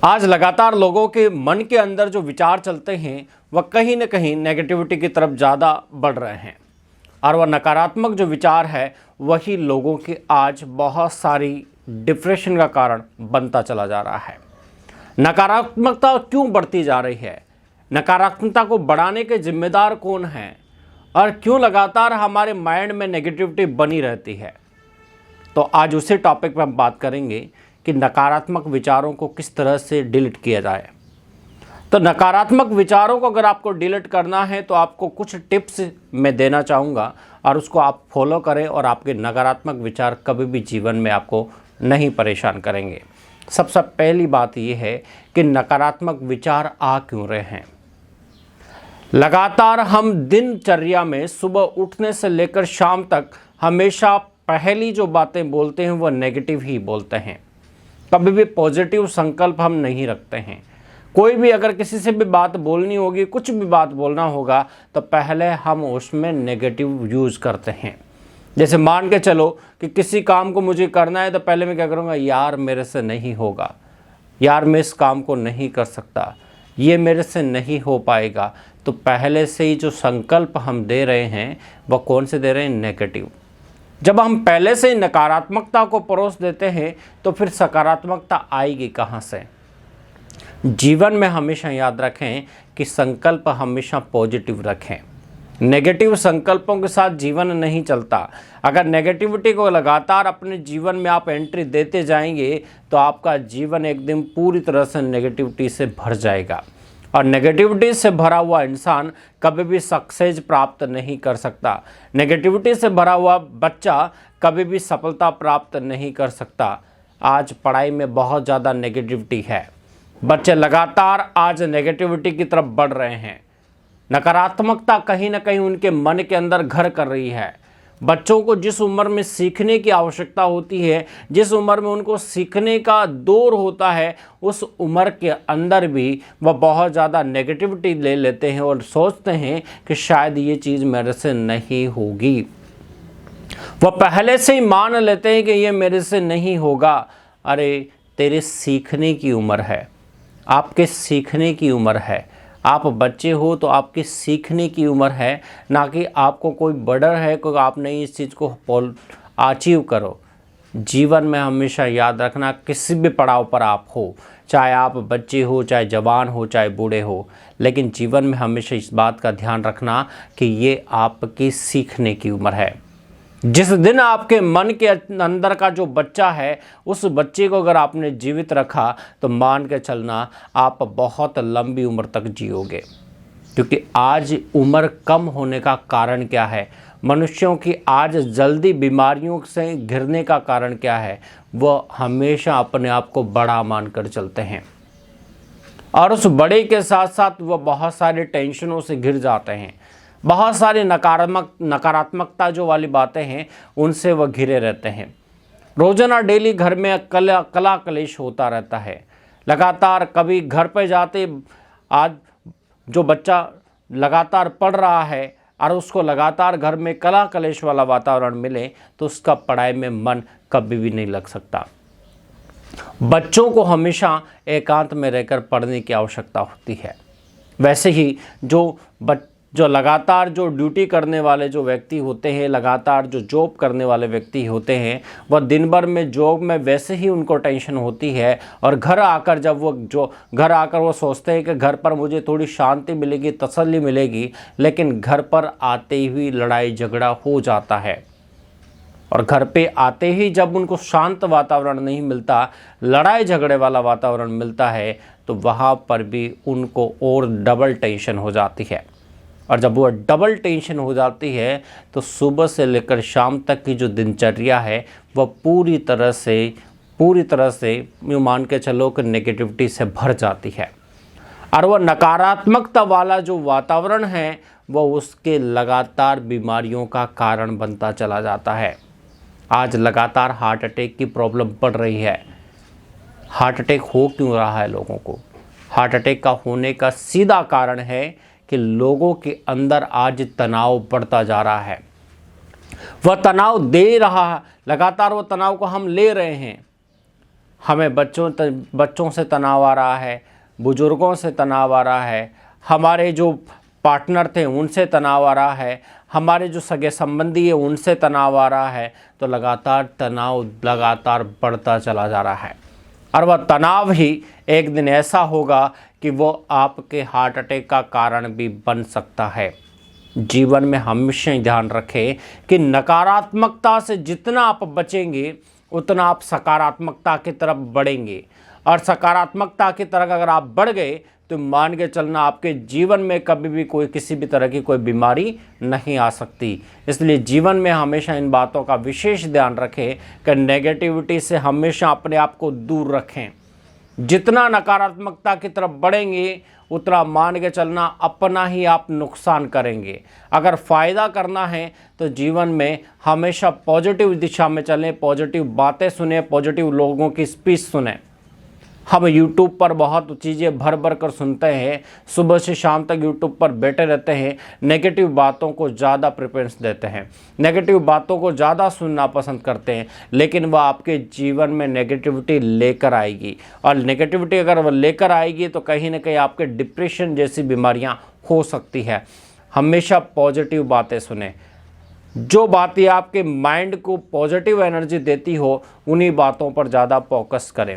आज लगातार लोगों के मन के अंदर जो विचार चलते हैं वह कहीं न कहीं नेगेटिविटी की तरफ ज़्यादा बढ़ रहे हैं और वह नकारात्मक जो विचार है वही लोगों की आज बहुत सारी डिप्रेशन का कारण बनता चला जा रहा है। नकारात्मकता क्यों बढ़ती जा रही है? नकारात्मकता को बढ़ाने के जिम्मेदार कौन हैं और क्यों लगातार हमारे माइंड में नेगेटिविटी बनी रहती है? तो आज उसी टॉपिक पर हम बात करेंगे कि नकारात्मक विचारों को किस तरह से डिलीट किया जाए। तो नकारात्मक विचारों को अगर आपको डिलीट करना है तो आपको कुछ टिप्स मैं देना चाहूँगा और उसको आप फॉलो करें और आपके नकारात्मक विचार कभी भी जीवन में आपको नहीं परेशान करेंगे। सबसे पहली बात यह है कि नकारात्मक विचार आ क्यों रहे हैं। लगातार हम दिनचर्या में सुबह उठने से लेकर शाम तक हमेशा पहली जो बातें बोलते हैं वह नेगेटिव ही बोलते हैं। कभी भी पॉजिटिव संकल्प हम नहीं रखते हैं। कोई भी अगर किसी से भी बात बोलनी होगी, कुछ भी बात बोलना होगा तो पहले हम उसमें नेगेटिव यूज़ करते हैं। जैसे मान के चलो कि किसी काम को मुझे करना है तो पहले मैं क्या करूँगा, यार मेरे से नहीं होगा, यार मैं इस काम को नहीं कर सकता, ये मेरे से नहीं हो पाएगा। तो पहले से ही जो संकल्प हम दे रहे हैं वह कौन से दे रहे हैं? नेगेटिव। जब हम पहले से नकारात्मकता को परोस देते हैं तो फिर सकारात्मकता आएगी कहाँ से? जीवन में हमेशा याद रखें कि संकल्प हमेशा पॉजिटिव रखें। नेगेटिव संकल्पों के साथ जीवन नहीं चलता। अगर नेगेटिविटी को लगातार अपने जीवन में आप एंट्री देते जाएंगे तो आपका जीवन एक दिन पूरी तरह से नेगेटिविटी से भर जाएगा और नेगेटिविटी से भरा हुआ इंसान कभी भी सक्सेस प्राप्त नहीं कर सकता। नेगेटिविटी से भरा हुआ बच्चा कभी भी सफलता प्राप्त नहीं कर सकता। आज पढ़ाई में बहुत ज़्यादा नेगेटिविटी है। बच्चे लगातार आज नेगेटिविटी की तरफ बढ़ रहे हैं। नकारात्मकता कहीं ना कहीं उनके मन के अंदर घर कर रही है। बच्चों को जिस उम्र में सीखने की आवश्यकता होती है, जिस उम्र में उनको सीखने का दौर होता है, उस उम्र के अंदर भी वह बहुत ज़्यादा नेगेटिविटी ले लेते हैं और सोचते हैं कि शायद ये चीज़ मेरे से नहीं होगी। वह पहले से ही मान लेते हैं कि ये मेरे से नहीं होगा। अरे तेरे सीखने की उम्र है, आपके सीखने की उम्र है। आप बच्चे हो तो आपकी सीखने की उम्र है, ना कि आपको कोई बर्डर है कि आप नहीं इस चीज़ को अचीव करो। जीवन में हमेशा याद रखना, किसी भी पड़ाव पर आप हो, चाहे आप बच्चे हो, चाहे जवान हो, चाहे बूढ़े हो, लेकिन जीवन में हमेशा इस बात का ध्यान रखना कि ये आपकी सीखने की उम्र है। जिस दिन आपके मन के अंदर का जो बच्चा है उस बच्चे को अगर आपने जीवित रखा तो मान के चलना आप बहुत लंबी उम्र तक जियोगे। क्योंकि आज उम्र कम होने का कारण क्या है? मनुष्यों की आज जल्दी बीमारियों से घिरने का कारण क्या है? वह हमेशा अपने आप को बड़ा मानकर चलते हैं और उस बड़े के साथ साथ वह बहुत सारे टेंशनों से घिर जाते हैं। बहुत सारी नकारात्मकता जो वाली बातें हैं उनसे वह घिरे रहते हैं। रोजाना डेली घर में कला कलेश होता रहता है। लगातार कभी घर पे जाते, आज जो बच्चा लगातार पढ़ रहा है और उसको लगातार घर में कला कलेश वाला वातावरण मिले तो उसका पढ़ाई में मन कभी भी नहीं लग सकता। बच्चों को हमेशा एकांत में रहकर पढ़ने की आवश्यकता होती है। वैसे ही जो लगातार जो ड्यूटी करने वाले जो व्यक्ति होते हैं, लगातार जो जॉब करने वाले व्यक्ति होते हैं, वह दिन भर में जॉब में वैसे ही उनको टेंशन होती है और घर आकर वो सोचते हैं कि घर पर मुझे थोड़ी शांति मिलेगी, तसल्ली मिलेगी, लेकिन घर पर आते ही लड़ाई झगड़ा हो जाता है। और घर पे आते ही जब उनको शांत वातावरण नहीं मिलता, लड़ाई झगड़े वाला वातावरण मिलता है, तो वहाँ पर भी उनको और डबल टेंशन हो जाती है। और जब वो डबल टेंशन हो जाती है तो सुबह से लेकर शाम तक की जो दिनचर्या है वह पूरी तरह से यूँ मान के चलो कि नेगेटिविटी से भर जाती है और वह नकारात्मकता वाला जो वातावरण है वह उसके लगातार बीमारियों का कारण बनता चला जाता है। आज लगातार हार्ट अटैक की प्रॉब्लम बढ़ रही है। हार्ट अटैक हो क्यों रहा है लोगों को? हार्ट अटैक का होने का सीधा कारण है कि लोगों के अंदर आज तनाव बढ़ता जा रहा है। वह तनाव दे रहा है, लगातार वो तनाव को हम ले रहे हैं। हमें बच्चों से तनाव आ रहा है, बुज़ुर्गों से तनाव आ रहा है, हमारे जो पार्टनर थे उनसे तनाव आ रहा है, हमारे जो सगे संबंधी है उनसे तनाव आ रहा है, तो लगातार तनाव लगातार बढ़ता चला जा रहा है। और वह तनाव ही एक दिन ऐसा होगा कि वो आपके हार्ट अटैक का कारण भी बन सकता है। जीवन में हमेशा ही ध्यान रखें कि नकारात्मकता से जितना आप बचेंगे उतना आप सकारात्मकता की तरफ बढ़ेंगे, और सकारात्मकता की तरफ अगर आप बढ़ गए तो मान के चलना आपके जीवन में कभी भी किसी भी तरह की कोई बीमारी नहीं आ सकती। इसलिए जीवन में हमेशा इन बातों का विशेष ध्यान रखें कि नेगेटिविटी से हमेशा अपने आप को दूर रखें। जितना नकारात्मकता की तरफ बढ़ेंगे उतना मान के चलना अपना ही आप नुकसान करेंगे। अगर फ़ायदा करना है तो जीवन में हमेशा पॉजिटिव दिशा में चलें, पॉजिटिव बातें सुने, पॉजिटिव लोगों की स्पीच सुने। हम YouTube पर बहुत चीज़ें भर भर कर सुनते हैं, सुबह से शाम तक YouTube पर बैठे रहते हैं, नेगेटिव बातों को ज़्यादा प्रेफरेंस देते हैं, नेगेटिव बातों को ज़्यादा सुनना पसंद करते हैं, लेकिन वह आपके जीवन में नेगेटिविटी लेकर आएगी। और नेगेटिविटी अगर वह लेकर आएगी तो कहीं ना कहीं आपके डिप्रेशन जैसी बीमारियाँ हो सकती है। हमेशा पॉजिटिव बातें सुने, जो बातें आपके माइंड को पॉजिटिव एनर्जी देती हो उन्हीं बातों पर ज़्यादा फोकस करें।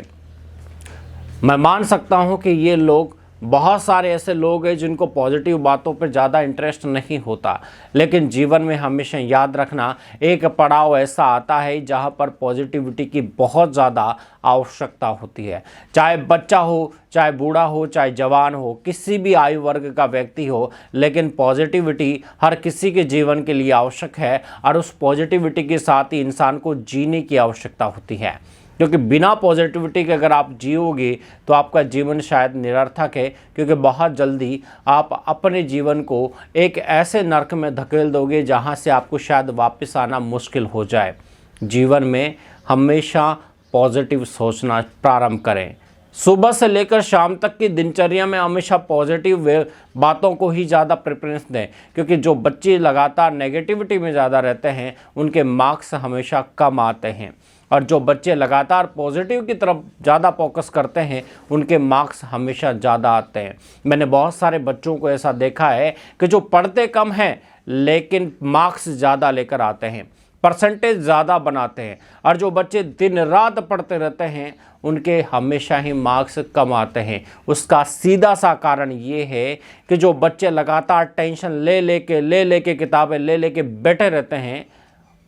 मैं मान सकता हूं कि ये लोग, बहुत सारे ऐसे लोग हैं जिनको पॉजिटिव बातों पर ज़्यादा इंटरेस्ट नहीं होता, लेकिन जीवन में हमेशा याद रखना एक पड़ाव ऐसा आता है जहां पर पॉजिटिविटी की बहुत ज़्यादा आवश्यकता होती है। चाहे बच्चा हो, चाहे बूढ़ा हो, चाहे जवान हो, किसी भी आयु वर्ग का व्यक्ति हो, लेकिन पॉजिटिविटी हर किसी के जीवन के लिए आवश्यक है। और उस पॉजिटिविटी के साथ ही इंसान को जीने की आवश्यकता होती है, क्योंकि बिना पॉजिटिविटी के अगर आप जियोगे तो आपका जीवन शायद निरर्थक है, क्योंकि बहुत जल्दी आप अपने जीवन को एक ऐसे नर्क में धकेल दोगे जहां से आपको शायद वापस आना मुश्किल हो जाए। जीवन में हमेशा पॉजिटिव सोचना प्रारंभ करें। सुबह से लेकर शाम तक की दिनचर्या में हमेशा पॉजिटिव बातों को ही ज़्यादा प्रेफरेंस दें, क्योंकि जो बच्चे लगातार नेगेटिविटी में ज़्यादा रहते हैं उनके मार्क्स हमेशा कम आते हैं, और जो बच्चे लगातार पॉजिटिव की तरफ ज़्यादा फोकस करते हैं उनके मार्क्स हमेशा ज़्यादा आते हैं। मैंने बहुत सारे बच्चों को ऐसा देखा है कि जो पढ़ते कम हैं लेकिन मार्क्स ज़्यादा लेकर आते हैं, परसेंटेज ज़्यादा बनाते हैं, और जो बच्चे दिन रात पढ़ते रहते हैं उनके हमेशा ही मार्क्स कम आते हैं। उसका सीधा सा कारण ये है कि जो बच्चे लगातार टेंशन ले लेके किताबें ले लेके बैठे रहते हैं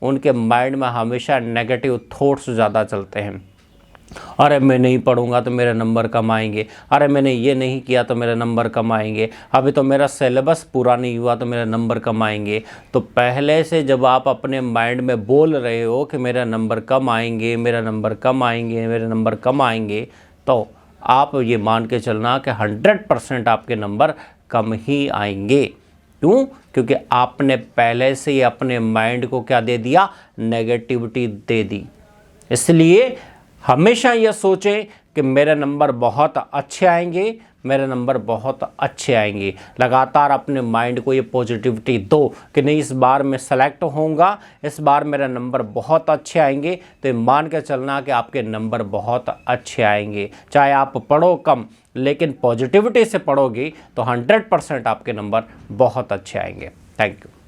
उनके माइंड में हमेशा नेगेटिव थॉट्स ज़्यादा चलते हैं। अरे मैं नहीं पढ़ूंगा तो मेरे नंबर कम आएंगे, अरे मैंने ये नहीं किया तो मेरे नंबर कम आएंगे, अभी तो मेरा सिलेबस पूरा नहीं हुआ तो मेरे नंबर कम आएंगे। तो पहले से जब आप अपने माइंड में बोल रहे हो कि मेरा नंबर कम आएंगे, मेरा नंबर कम आएंगे, मेरे नंबर कम आएंगे, तो आप ये मान के चलना कि 100% आपके नंबर कम ही आएंगे। क्यों? क्योंकि आपने पहले से ही अपने माइंड को क्या दे दिया? नेगेटिविटी दे दी। इसलिए हमेशा यह सोचें कि मेरे नंबर बहुत अच्छे आएंगे, मेरे नंबर बहुत अच्छे आएंगे। लगातार अपने माइंड को ये पॉजिटिविटी दो कि नहीं, इस बार मैं सेलेक्ट होऊंगा, इस बार मेरे नंबर बहुत अच्छे आएंगे। तो मान के चलना कि आपके नंबर बहुत अच्छे आएंगे। चाहे आप पढ़ो कम, लेकिन पॉजिटिविटी से पढ़ोगे तो 100% आपके नंबर बहुत अच्छे आएंगे। Thank you.